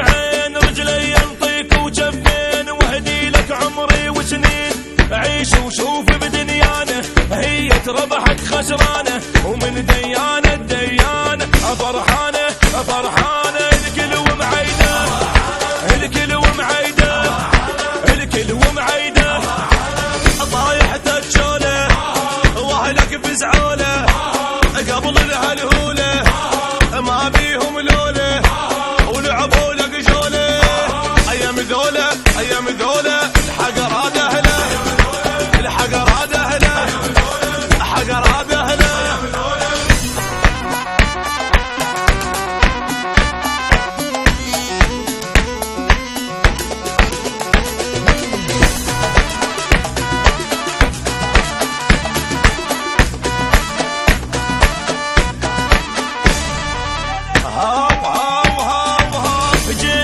عين رجلي ينطيك وجفين، واهدي لك عمري وسنين. عيش وشوف بدنيانه هي ربحك خسرانه، ومن ديانه ديانه فرحانه فرحانه.